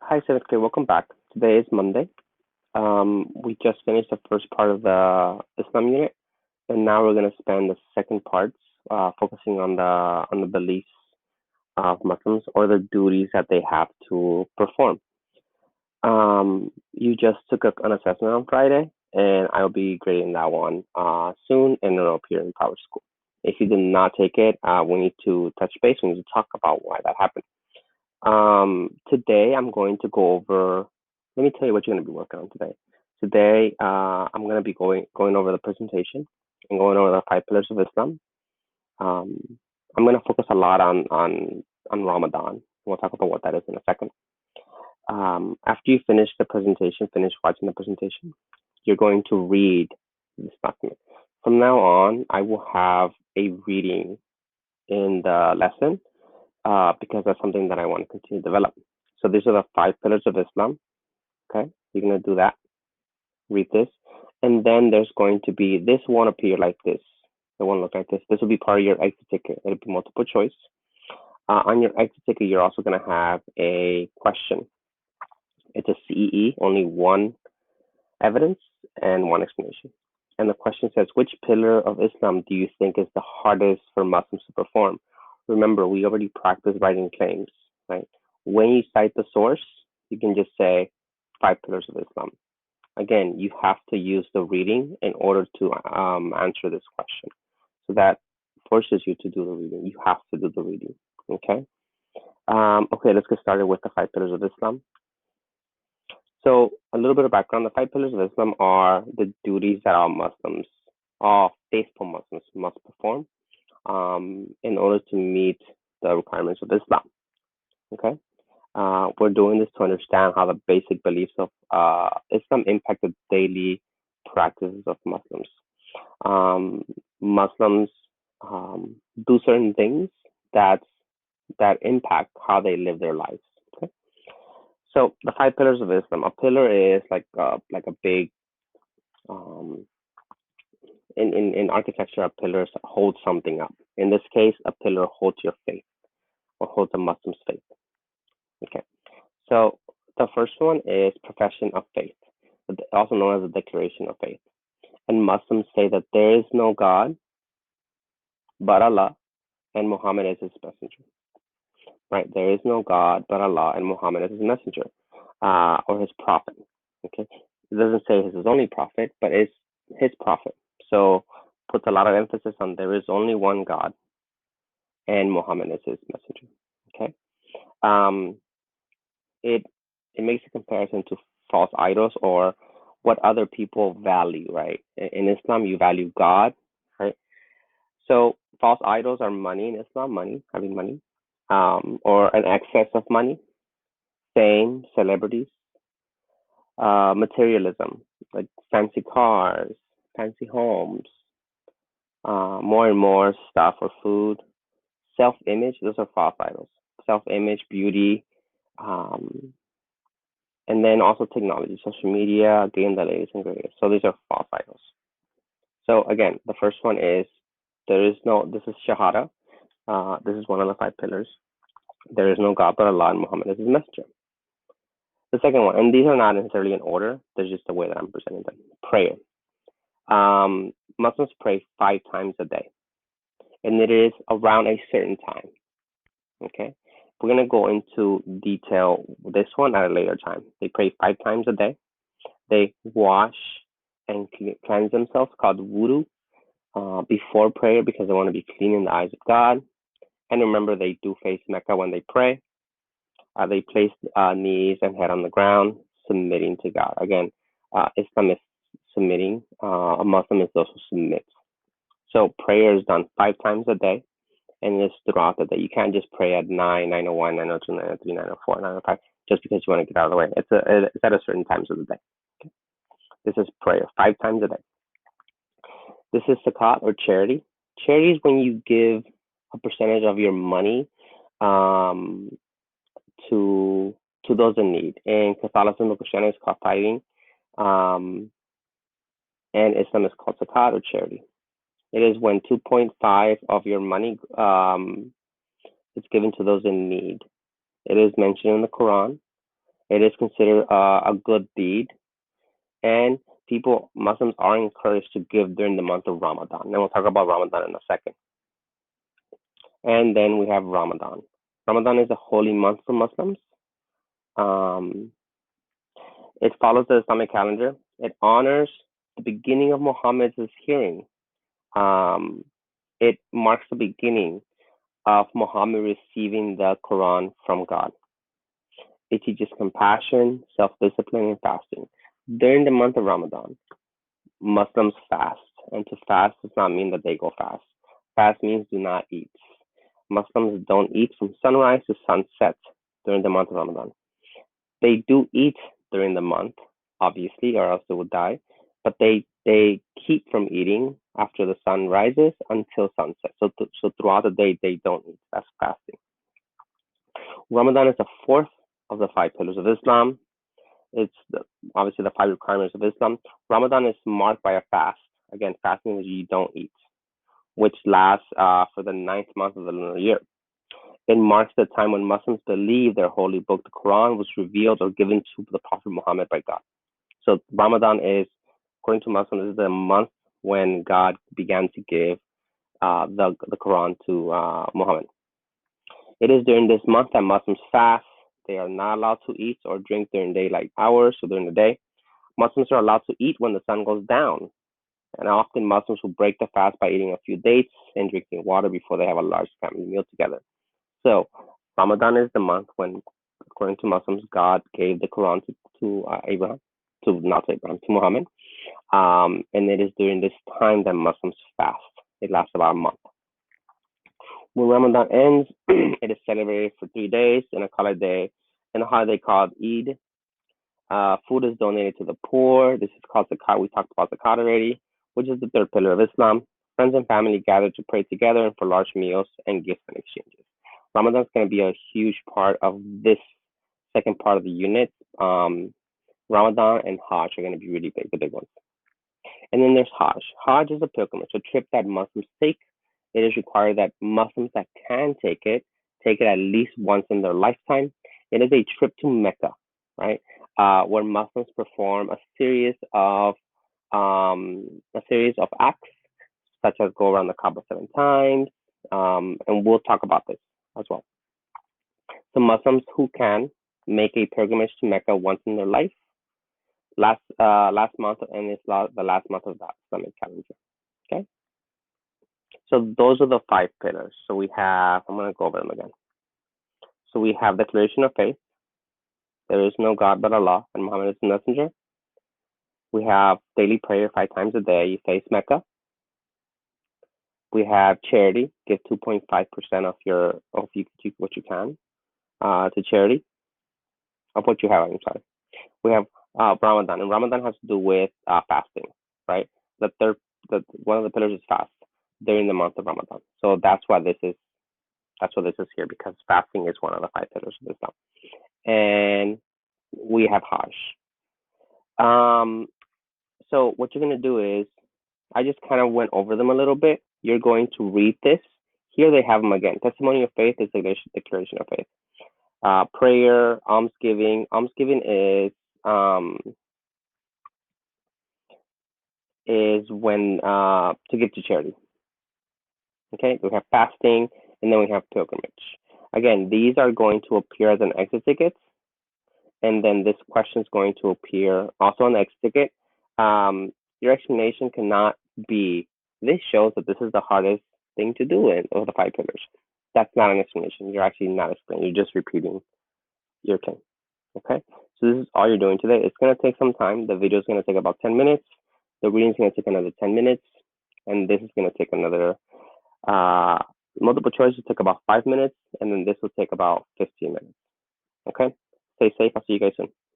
Hi, seventh grade. Welcome back. Today is Monday. We just finished the first part of the Islam unit, and now we're going to spend the second parts focusing on the beliefs of Muslims or the duties that they have to perform. You just took an assessment on Friday, and I'll be grading that one soon, and it'll appear in Power School. If you did not take it, we need to touch base. We need to talk about why that happened. Today I'm going to go over. Let me tell you what you're going to be working on today. Today, I'm going to be going over the presentation and going over the five pillars of Islam. Um, I'm going to focus a lot on Ramadan. We'll talk about what that is in a second. After you finish the presentation, finish watching the presentation, you're going to read this document. From now on, I will have a reading in the lesson because that's something that I want to continue to develop. So these are the five pillars of Islam. Okay, you're going to do that. Read this. And then there's going to be, this won't appear like this. It won't look like this. This will be part of your exit ticket. It'll be multiple choice. On your exit ticket, you're also going to have a question. It's a CEE, only one evidence and one explanation. And the question says, which pillar of Islam do you think is the hardest for Muslims to perform? Remember, we already practiced writing claims, right? When you cite the source, you can just say five pillars of Islam. Again, you have to use the reading in order to answer this question. So that forces you to do the reading. You have to do the reading, okay? Okay, let's get started with the five pillars of Islam. So a little bit of background, the five pillars of Islam are the duties that all Muslims, all faithful Muslims must perform in order to meet the requirements of Islam, okay? We're doing this to understand how the basic beliefs of Islam impact the daily practices of Muslims. Muslims do certain things that impact how they live their lives. Okay? So the five pillars of Islam. A pillar is like a big um, in architecture. A pillar holds something up. In this case, a pillar holds your faith or holds a Muslim's faith. Okay. So the first one is profession of faith, also known as the declaration of faith. And Muslims say that there is no God but Allah, and Muhammad is his messenger. Right? There is no God but Allah, and Muhammad is his messenger, or his prophet. Okay? It doesn't say he's his only prophet, but it's his prophet. So puts a lot of emphasis on there is only one God, and Muhammad is his messenger. Okay? Um, it makes a comparison to false idols or what other people value, right? In Islam, you value God, right? So false idols are money in Islam, having money, or an excess of money, fame, celebrities, materialism, like fancy cars, fancy homes, more and more stuff or food, self-image, those are false idols. Self-image, beauty, um, and then also technology, social media, gain the latest and greatest. So these are false idols. So again, the first one is this is Shahada. This is one of the five pillars. There is no God but Allah, and Muhammad is his messenger. The second one, and these are not necessarily in order, they're just the way that I'm presenting them. Prayer. Muslims pray 5 times a day, and it is around a certain time. Okay, we're gonna go into detail this one at a later time. They pray 5 times a day. They wash and cleanse themselves, called wudu, before prayer because they want to be clean in the eyes of God. And remember, they do face Mecca when they pray. They place knees and head on the ground, submitting to God. Again, Islam is submitting. A Muslim is those who submit. So prayer is done 5 times a day, and it's throughout the day. You can't just pray at 9, 9:01, 9:02, 9:03, 9:04, 9:05, just because you want to get out of the way. It's at a certain times of the day. Okay? This is prayer 5 times a day. This is zakat or charity. Charity is when you give a percentage of your money um, to those in need. In Catholicism or Christianity, it's called tithing, and Islam is called zakat or charity. It is when 2.5 of your money is given to those in need. It is mentioned in the Quran, It is considered a good deed, and Muslims are encouraged to give during the month of Ramadan. And we'll talk about Ramadan in a second. And then we have Ramadan. Ramadan is a holy month for Muslims. Um, it follows the Islamic calendar. It honors the beginning of Muhammad's hearing. Um, it marks the beginning of Muhammad receiving the Quran from God. It teaches compassion, self-discipline, and fasting. During the month of Ramadan, Muslims fast, and to fast does not mean that they go fast. Fast means do not eat. Muslims don't eat from sunrise to sunset during the month of Ramadan. They do eat during the month, obviously, or else they would die, but they keep from eating after the sun rises until sunset. So throughout the day, they don't eat. That's fasting. Ramadan is the fourth of the five pillars of Islam. It's obviously the five requirements of Islam. Ramadan is marked by a fast. Again, fasting means you don't eat, which lasts for the 9th month of the lunar year. It marks the time when Muslims believe their holy book, the Quran, was revealed or given to the Prophet Muhammad by God. So Ramadan is, according to Muslims, is the month when God began to give the Quran to Muhammad. It is during this month that Muslims fast. They are not allowed to eat or drink during daylight hours, so during the day. Muslims are allowed to eat when the sun goes down. And often Muslims will break the fast by eating a few dates and drinking water before they have a large family meal together. So Ramadan is the month when, according to Muslims, God gave the Quran to Abraham, to Muhammad. And it is during this time that Muslims fast. It lasts about a month. When Ramadan ends, it is celebrated for 3 days in a holiday called Eid. Food is donated to the poor. This is called zakat. We talked about zakat already, which is the third pillar of Islam. Friends and family gather to pray together and for large meals and gifts and exchanges. Ramadan is going to be a huge part of this second part of the unit. Ramadan and Hajj are going to be really big, the big ones. And then there's Hajj. Hajj is a pilgrimage, a trip that Muslims take. It is required that Muslims that can take it at least once in their lifetime. It is a trip to Mecca, right? Where Muslims perform a series of acts, such as go around the Kaaba 7 times, and we'll talk about this as well. So Muslims who can make a pilgrimage to Mecca once in their life, last month, and it's the last month of that Islamic calendar. Okay. So those are the five pillars. So we have, I'm going to go over them again. So we have declaration of faith. There is no God but Allah, and Muhammad is the messenger. We have daily prayer 5 times a day. You face Mecca. We have charity. Give 2.5% of what you can to charity of what you have. I'm sorry. We have Ramadan, and Ramadan has to do with fasting, right? One of the pillars is fast during the month of Ramadan. So that's what this is here, because fasting is one of the 5 pillars of Islam. And we have Hajj. So what you're going to do is, I just kind of went over them a little bit. You're going to read this. Here they have them again. Testimony of faith is the declaration of faith. Prayer, almsgiving. Almsgiving is when to give to charity. Okay, we have fasting, and then we have pilgrimage. Again, these are going to appear as an exit ticket, and then this question is going to appear also on the exit ticket. Your explanation cannot be, this shows that this is the hardest thing to do of the 5 pillars. That's not an explanation. You're actually not explaining. You're just repeating your turn. Okay, so this is all you're doing today. It's going to take some time. The video is going to take about 10 minutes. The reading is going to take another 10 minutes. And this is going to take another, multiple choices took about 5 minutes. And then this will take about 15 minutes. Okay, stay safe. I'll see you guys soon. Bye.